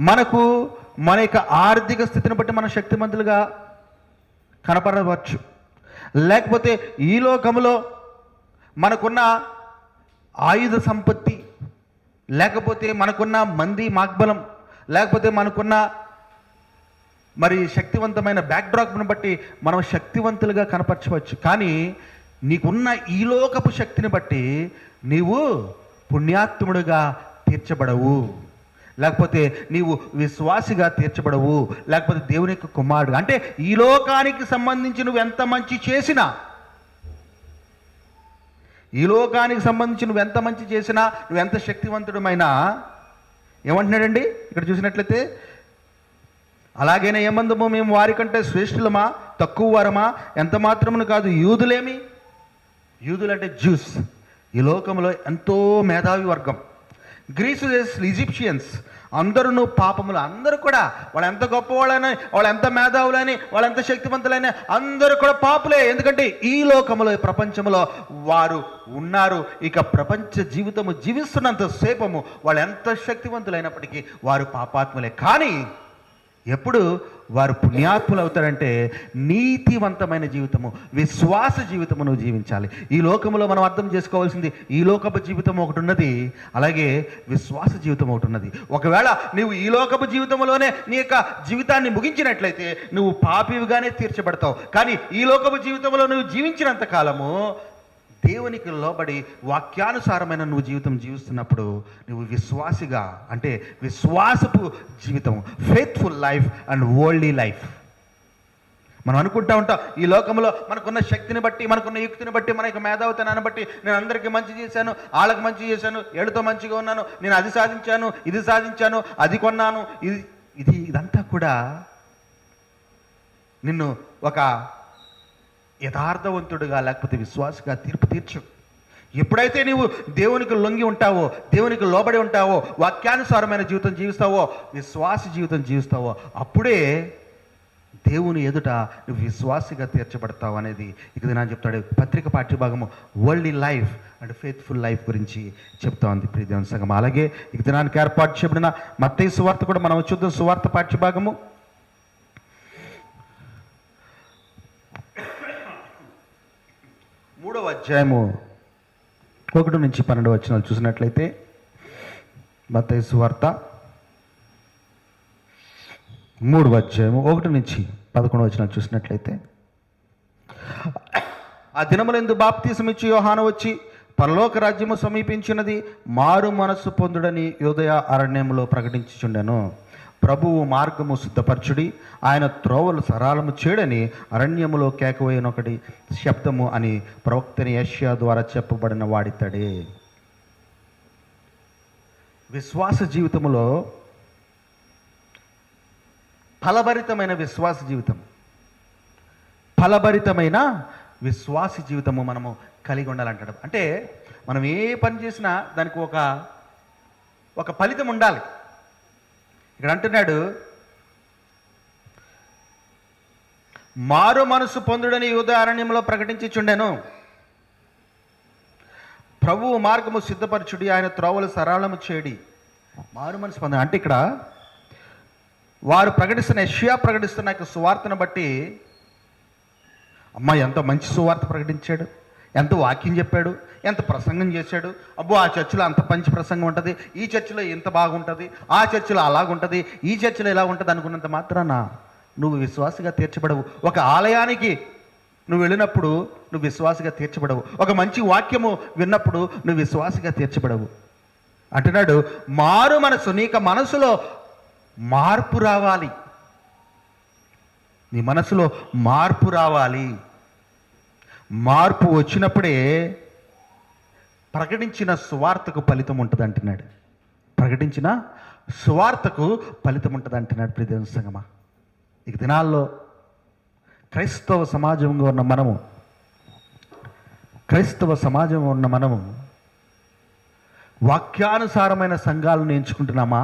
C: మనకు మన యొక్క ఆర్థిక స్థితిని బట్టి మనం శక్తిమంతులుగా కనపడవచ్చు, లేకపోతే ఈ లోకంలో మనకున్న ఆయుధ సంపత్తి, లేకపోతే మనకున్న మంది మాగ్బలం, లేకపోతే మనకున్న మరి శక్తివంతమైన బ్యాక్డ్రాప్ను బట్టి మనం శక్తివంతులుగా కనపరచవచ్చు. కానీ నీకున్న ఈ లోకపు శక్తిని బట్టి నీవు పుణ్యాత్ముడుగా తీర్చబడవు, లేకపోతే నీవు విశ్వాసిగా తీర్చబడవు, లేకపోతే దేవుని యొక్క కుమారుడు. అంటే ఈ లోకానికి సంబంధించి నువ్వు ఎంత మంచి చేసినా, ఈ లోకానికి సంబంధించి నువ్వు ఎంత మంచి చేసినా, నువ్వు ఎంత శక్తివంతుడమైనా, ఏమంటున్నాడండి ఇక్కడ చూసినట్లయితే, అలాగైనా ఏమందమో మేము వారికంటే శ్రేష్ఠులమా, తక్కువ వారమా, ఎంత మాత్రమును కాదు, యూదులేమి, యూదులంటే జ్యూస్, ఈ లోకంలో ఎంతో మేధావి వర్గం, గ్రీసు దేశ ఈజిప్షియన్స్ అందరూ పాపములు, అందరూ కూడా వాళ్ళు ఎంత గొప్పవాళ్ళని, వాళ్ళు ఎంత మేధావులని, వాళ్ళు ఎంత శక్తివంతులైనా అందరూ కూడా పాపులే. ఎందుకంటే ఈ లోకంలో, ఈ ప్రపంచంలో వారు ఉన్నారు. ఇక ప్రపంచ జీవితము జీవిస్తున్నంత సేపము వాళ్ళు ఎంత శక్తివంతులైనప్పటికీ వారు పాపాత్ములే. కానీ ఎప్పుడు వారు పుణ్యాత్ములు అవుతారంటే నీతివంతమైన జీవితము, విశ్వాస జీవితము నువ్వు జీవించాలి. ఈ లోకంలో మనం అర్థం చేసుకోవాల్సింది, ఈ లోకపు జీవితం ఒకటి ఉన్నది, అలాగే విశ్వాస జీవితం ఒకటి ఉన్నది. ఒకవేళ నువ్వు ఈ లోకపు జీవితంలోనే నీ యొక్క జీవితాన్ని ముగించినట్లయితే నువ్వు పాపివిగానే తీర్చబడతావు. కానీ ఈ లోకపు జీవితంలో నువ్వు జీవించినంత కాలము దేవునికి లోబడి వాక్యానుసారమైన నువ్వు జీవితం జీవిస్తున్నప్పుడు నువ్వు విశ్వాసిగా, అంటే విశ్వాసపు జీవితం, faithful life and worldly life. మనం అనుకుంటా ఉంటాం ఈ లోకంలో మనకున్న శక్తిని బట్టి, మనకున్న యుక్తిని బట్టి, మన యొక్క మేధావితనాన్ని బట్టి నేను అందరికీ మంచి చేశాను, వాళ్ళకి మంచి చేశాను, ఏడుతో మంచిగా ఉన్నాను, నేను అది సాధించాను, ఇది సాధించాను, అది కొన్నాను, ఇదంతా కూడా నిన్ను ఒక యథార్థవంతుడుగా లేకపోతే విశ్వాసగా తీర్పు తీర్చు. ఎప్పుడైతే నీవు దేవునికి లొంగి ఉంటావో, దేవునికి లోబడి ఉంటావో, వాక్యానుసారమైన జీవితం జీవిస్తావో, విశ్వాస జీవితం జీవిస్తావో, అప్పుడే దేవుని ఎదుట నువ్వు విశ్వాసిగా తీర్చబడతావు అనేది ఇక నేను చెప్తాడు. పత్రిక పాఠ్యభాగము worldly life and faithful life గురించి చెప్తా ఉంది ప్రియ దేవుని సంగమం. అలాగే ఇక దినానికి ఏర్పాటు చేయబడిన మత్తయి సువార్త కూడా మనం చూద్దాం. సువార్త పాఠ్యభాగము 3వ అధ్యాయము 1 నుంచి 12 వచనాలు చూసినట్లయితే, మత్తయి సువార్త 3వ అధ్యాయము 1 నుంచి 11 వచనాలు చూసినట్లయితే, ఆ దినములందు బాప్తిసమిచ్చి యోహాను వచ్చి, పరలోక రాజ్యము సమీపించినది, మారు మనస్సు పొందుడని యూదయ అరణ్యములో ప్రకటించుచుండెను. ప్రభువు మార్గము సిద్ధపరచుడి, ఆయన త్రోవలు సరళము చేయడని అరణ్యములో కేకవేయనొకటి శబ్దము అని ప్రవక్తని యెషయా ద్వారా చెప్పబడిన వాడితడే. విశ్వాస జీవితములో ఫలభరితమైన విశ్వాస జీవితం, ఫలభరితమైన విశ్వాస జీవితము మనము కలిగి ఉండాలంటాడు. అంటే మనం ఏ పని చేసినా దానికి ఒక ఫలితం ఉండాలి. ఇక్కడ అంటున్నాడు, మారు మనసు పొందుడని యూదయ అరణ్యంలో ప్రకటించుచుండెను. ప్రభువు మార్గము సిద్ధపరచుడి, ఆయన త్రోవలు సరళము చేయడి. మారు మనసు పొంద అంటే ఇక్కడ వారు ప్రకటిస్తున్న, యెషయా ప్రకటిస్తున్న యొక్క సువార్తను బట్టి, అమ్మ ఎంత మంచి సువార్త ప్రకటించాడు, ఎంత వాక్యం చెప్పాడు, ఎంత ప్రసంగం చేశాడు, అబ్బో ఆ చర్చిలో అంత పంచి ప్రసంగం ఉంటుంది, ఈ చర్చిలో ఇంత బాగుంటుంది, ఆ చర్చిలో అలాగుంటుంది, ఈ చర్చిలో ఇలా ఉంటుంది అనుకున్నంత మాత్రాన నువ్వు విశ్వాసిగా తీర్చబడవు. ఒక ఆలయానికి నువ్వు వెళ్ళినప్పుడు నువ్వు విశ్వాసిగా తీర్చబడవు. ఒక మంచి వాక్యము విన్నప్పుడు నువ్వు విశ్వాసిగా తీర్చబడవు. అంటున్నాడు, మారు మనసు, నీకు మనసులో మార్పు రావాలి. నీ మనసులో మార్పు రావాలి. మార్పు వచ్చినప్పుడే ప్రకటించిన సువార్తకు ఫలితం ఉంటుంది అంటున్నాడు. ప్రకటించిన సువార్తకు ఫలితం ఉంటుంది అంటున్నాడు. ప్రియ దేవుని సంగమా, ఇక దినాల్లో క్రైస్తవ సమాజంగా ఉన్న మనము వాక్యానుసారమైన సంఘాలను ఎంచుకుంటున్నామా,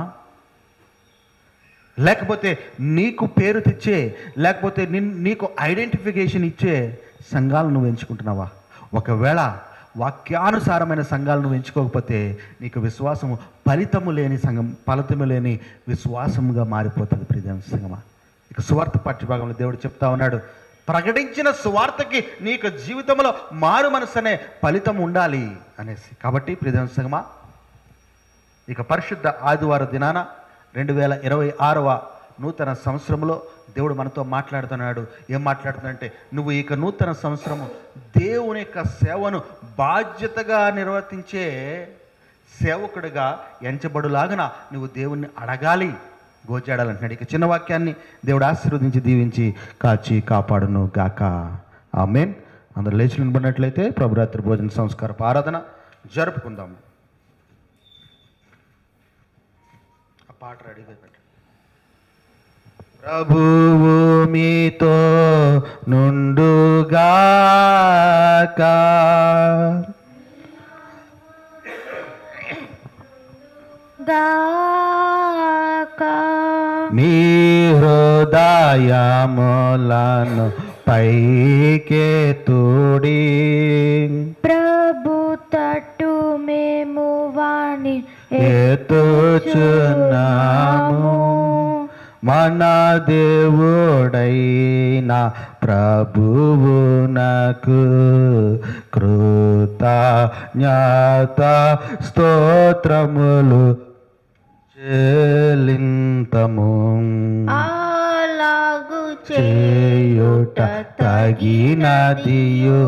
C: లేకపోతే నీకు పేరు తెచ్చే, లేకపోతే నీకు ఐడెంటిఫికేషన్ ఇచ్చే సంఘాలను నువ్వు ఎంచుకుంటున్నావా? ఒకవేళ వాక్యానుసారమైన సంఘాలు నువ్వు ఎంచుకోకపోతే నీకు విశ్వాసము ఫలితము లేని విశ్వాసముగా మారిపోతుంది. ప్రియదేవుని సంగమా, ఇక సువార్త పాఠ్యభాగంలో దేవుడు చెప్తా ఉన్నాడు, ప్రకటించిన సువార్తకి నీకు జీవితంలో మారు మనసు అనే ఫలితం ఉండాలి అనేసి. కాబట్టి ప్రియదేవుని సంగమా, ఇక పరిశుద్ధ ఆదివారం దినాన 2026వ నూతన సంవత్సరంలో దేవుడు మనతో మాట్లాడుతున్నాడు. ఏం మాట్లాడుతున్నాడంటే, నువ్వు ఇక నూతన సంవత్సరము దేవుని యొక్క సేవను బాధ్యతగా నిర్వర్తించే సేవకుడిగా ఎంచబడులాగన నువ్వు దేవుణ్ణి అడగాలి, గోచాడాలంటున్నాడు. ఇక చిన్న వాక్యాన్ని దేవుడు ఆశీర్వదించి దీవించి కాచి కాపాడును గాక. ఆమేన్. అందరూ లేచి నిలబడినట్లయితే ప్రభురాత్రి భోజన సంస్కారపు ఆరాధన జరుపుకుందాం. ఆ పాట రెడీగా పెట్టండి. ప్రభువు మీతో నుండుగాక. మీ హృదయములను పైకెత్తుడి,
B: ప్రభు తట్టు మేము వాణి
C: ఎత్తుచున్నాము. మన దేవుడైన ప్రభువునకు కృతజ్ఞత స్తోత్రములు చెల్లింతము.
B: అలాగు
C: చేయుట తగినదియు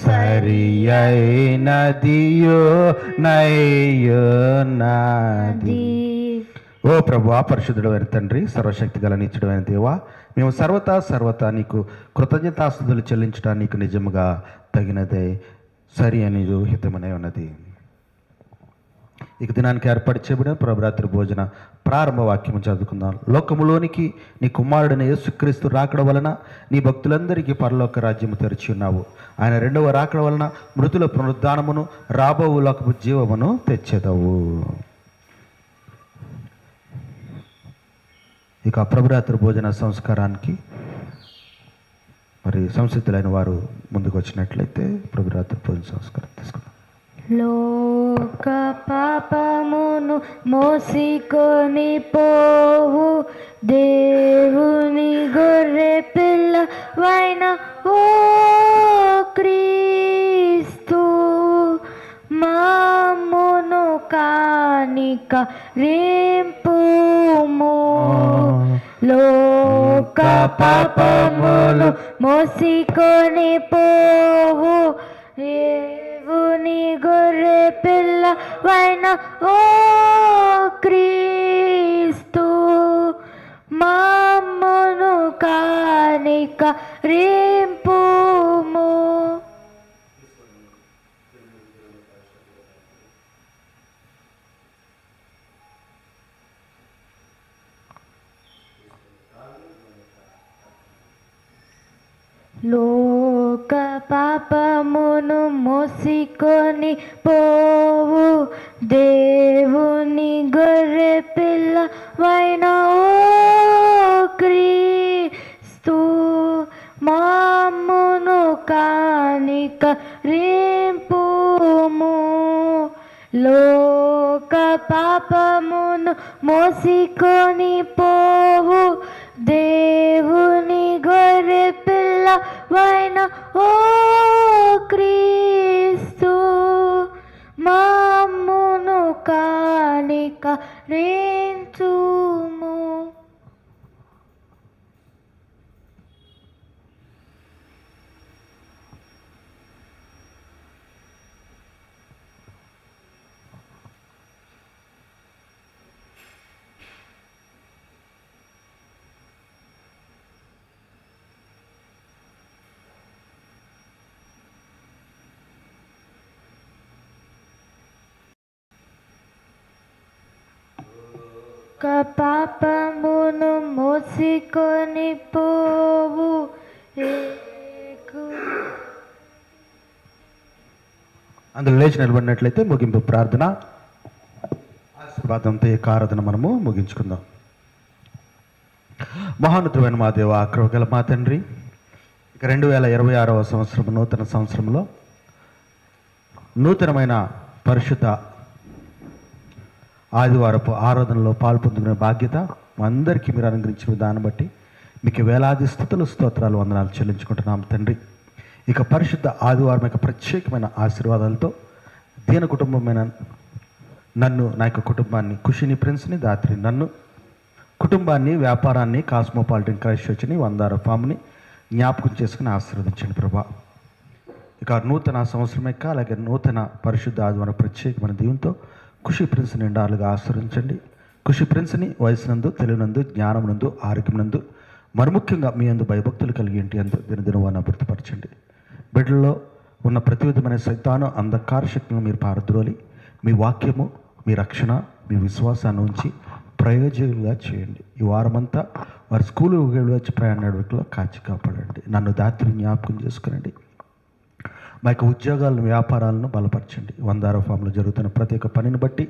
C: సరియైనదియు నయ్యున్నది. ఓ ప్రభువా, పరిశుద్ధుడైన తండ్రి, సర్వశక్తి గల నిత్యుడైన దేవా, మేము సర్వతా నీకు కృతజ్ఞతాస్తుతులు చెల్లించడానికి నీకు నిజముగా తగినదే, సరి అనేది హితమనే ఉన్నది. ఇక దినానికి ఏర్పాటు చేయబడిన ప్రభురాత్రి భోజన ప్రారంభ వాక్యము చదువుకుందాం. లోకములోనికి నీ కుమారుడైన యేసుక్రీస్తు రాకడ వలన నీ భక్తులందరికీ పరలోక రాజ్యము తెరిచి ఉన్నావు. ఆయన రెండవ రాకడ వలన మృతుల పునరుద్ధానమును రాబో లోకపు జీవమును తెచ్చెదవు. ఇక ప్రభురాత్రి భోజన సంస్కారానికి మరి సంసిద్ధులైన వారు ముందుకు వచ్చినట్లయితే ప్రభురాత్రి భోజన సంస్కారం తీసుకుందాం.
B: లోక పాపమును మోసికొని పోవు దేవుని గొర్రె పిల్లవైన ఓ క్రీస్తు, మామును కానిక రేంపుము. లోక పాపమును మోసికొని పోవు దేవుని గొర్రె పిల్లవైన ఓ క్రీస్తు, మామును కానిక రేంపుము. లోక పాపమును మోసికొని పోవు దేవుని గొర్రె పిల్లవైన ఓ క్రీస్తు, మామును కానిక రేంపుము. లోక పాపమును మోసికొని పోవు దేవుని గొర్రె పిల్లవైన ఓ క్రీస్తు, కనికరించుము. పాపమును మోసికొని పోవు
C: అందులో లేచి నిలబడినట్లయితే ముగింపు ప్రార్థన ఆశీర్వాదంతో ఈ ఆరాధన మనము ముగించుకుందాం. మహోన్నతమైన మా దేవ, కృపగల మా తండ్రి, ఇక 2026వ సంవత్సరం నూతన సంవత్సరంలో నూతనమైన పరిశుద్ధ ఆదివారపు ఆరాధనలో పాల్పొందుకునే బాధ్యత మా అందరికీ మీరు అనుగ్రహించిన విధానం బట్టి మీకు వేలాది స్తుతులు, స్తోత్రాలు, వందనాలు చెల్లించుకుంటున్నాం తండ్రి. ఇక పరిశుద్ధ ఆదివారం యొక్క ప్రత్యేకమైన ఆశీర్వాదాలతో దీన కుటుంబమైన నన్ను, నా యొక్క కుటుంబాన్ని, ఖుషిని ప్రిన్స్ని, దాత్రి నన్ను, కుటుంబాన్ని, వ్యాపారాన్ని, కాస్మోపాలిటన్ క్రైస్ట్ చర్చిని, వందార ఫామ్ని జ్ఞాపకం చేసుకుని ఆశీర్వదించండి ప్రభా. ఇక నూతన సంవత్సరం యొక్క అలాగే నూతన పరిశుద్ధ ఆదివారం ప్రత్యేకమైన దీవంతో ఖుషి ప్రిన్స్ నిండాలుగా ఆశ్రయించండి. ఖుషి ప్రిన్స్ని వయసునందు, తెలివినందు, జ్ఞానమునందు, ఆరోగ్యమునందు, మరి ముఖ్యంగా మీ అందు భయభక్తులు కలిగి ఇంటి అందు దినదినవాన్ని అభివృద్ధిపరచండి. బిడ్డల్లో ఉన్న ప్రతి విధమైన సైతాను అంధకార శక్తిని మీరు పారద్రోలి మీ వాక్యము, మీ రక్షణ, మీ విశ్వాసాన్ని ఉంచి ప్రయోజకులుగా చేయండి. ఈ వారమంతా వారి స్కూలు వచ్చి ప్రయాణాడులో కాచి కాపాడండి. నన్ను దాత్రి జ్ఞాపకం చేసుకునండి. మా యొక్క ఉద్యోగాలను, వ్యాపారాలను బలపరచండి. వందారో ఫామ్లో జరుగుతున్న ప్రతి ఒక్క పనిని బట్టి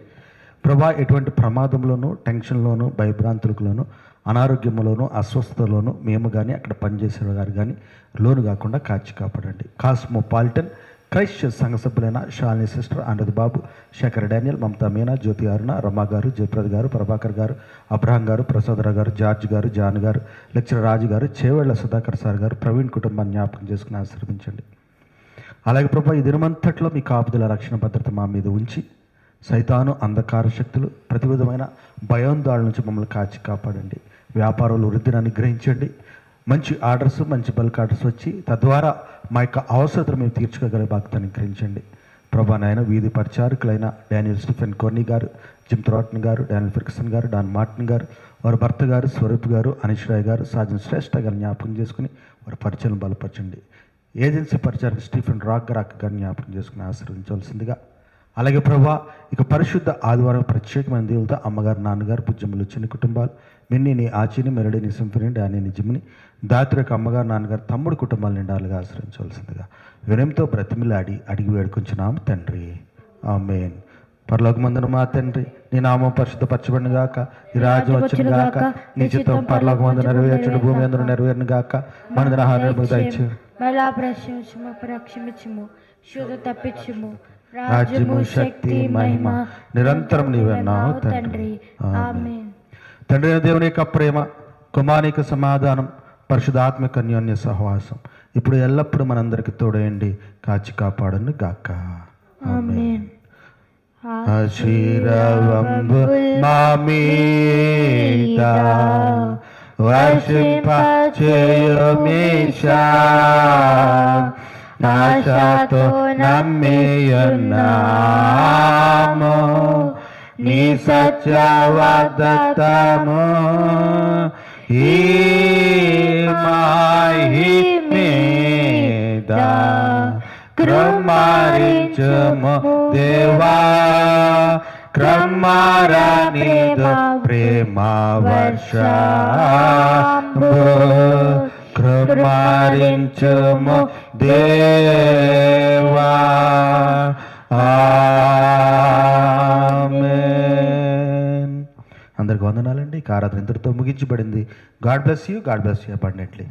C: ప్రభా ఎటువంటి ప్రమాదంలోనూ, టెన్షన్లోనూ, భయభ్రాంతులలోనూ, అనారోగ్యంలోనూ, అస్వస్థతలోనూ మేము కానీ అక్కడ పనిచేసే గారు కానీ లోను కాకుండా కాచి కాపాడండి. కాస్మోపాలిటన్ క్రైస్ట్ సంఘ సభ్యులైన షాలిని సిస్టర్, ఆనంద్ బాబు, శేఖర్ డానియల్, మమతా మీనా, జ్యోతి అరుణ, రమా గారు, జయప్రద గారు, ప్రభాకర్ గారు, అబ్రహాం గారు, ప్రసాదరావు గారు, జార్జ్ గారు, జాన్ గారు, లెక్చరర్ రాజు గారు, చేవేళ్ల సుధాకర్ సార్ గారు, ప్రవీణ్ కుటుంబాన్ని జ్ఞాపకం చేసుకుని ఆశీర్వదించండి. అలాగే ప్రభా ఈ దినమంతట్లో మీ కాపుదల, రక్షణ భద్రత మా మీద ఉంచి సైతాను అంధకార శక్తులు, ప్రతి విధమైన భయోందాల నుంచి మమ్మల్ని కాచి కాపాడండి. వ్యాపారంలో వృద్ధిని అనుగ్రహించండి. మంచి ఆర్డర్స్, మంచి బల్క్ ఆర్డర్స్ వచ్చి తద్వారా మా యొక్క అవసరతలు మేము తీర్చుకోగల బాధ్యతను అనుగ్రహించండి. ప్రభా నాయన వీధి పరిచారకులైన డానియల్ స్టీఫెన్ కోర్నీ గారు, జిమ్ థ్రాట్న్ గారు, డానియల్ ఫిర్కసన్ గారు, డాన్ మార్టిన్ గారు, వారి భర్త గారు, స్వరూప్ గారు, అనీష్ రాయ్ గారు, సాజన్ శ్రేష్ఠ గారు జ్ఞాపకం చేసుకుని వారి పరిచయం బలపరచండి. ఏజెన్సీ పరిచారక స్టీఫెన్ రాక్ గారిని జ్ఞాపకం చేసుకుని ఆశీర్వదించవలసిందిగా. అలాగే ప్రభా ఇక పరిశుద్ధ ఆదివారం ప్రత్యేకమైన దేవులతో అమ్మగారు, నాన్నగారు, పుజ్జములు, చిన్న కుటుంబాలు, మిన్నీని, ఆచిని, మెరడిని, సింఫిని, డానీని, జిమ్ని, దాత్రి యొక్క అమ్మగారు, నాన్నగారు, తమ్ముడు కుటుంబాలు నిండాలుగా ఆశ్రయించవలసిందిగా వినయంతో బ్రతిమిలాడి అడిగి వేడుకుంటున్నాము తండ్రి. ఆమేన్. పరలోకమందున మా తండ్రి, నీ నామం పరిశుద్ధపరచబడిన గాక, నీ రాజ్యం వచ్చిన గాక, నీ చిత్తం పరలోకమందు నెరవేర్చుడు, భూమి అందున నెరవేరును గాక. మన ఆహారం దయచేయము,
B: మళ్ళా ప్రశ్నించుము, ప్రక్షమించుము, శుద్ధ తప్పించుము.
C: రాజ్యము, శక్తి, మహిమ నిరంతరం నీవన్నావు తండ్రి.
B: ఆమేన్.
C: తండ్రి దేవుని యొక్క ప్రేమ, కుమారుని యొక్క సమాధానం, పరిశుద్ధాత్మిక అన్యోన్య సహవాసం ఇప్పుడు ఎల్లప్పుడూ మనందరికి తోడేయండి, కాచి కాపాడును గాక.
B: ఆమేన్.
C: ఆశీర్వాదము మా మీద వర్షింప చేయుమీశా, ఆశతో నమ్మియున్నాము నీ సత్యవాగ్దానము. ఈ మీద కృమారించుము దేవా, క్రమారానిదు ప్రేమ వర్షము, కృమారించుము దేవా. ఆమేన్. అందరికి వందనాలండి. ఆరాధన ఇంతటితో ముగించబడింది. God bless you, God bless you abundantly.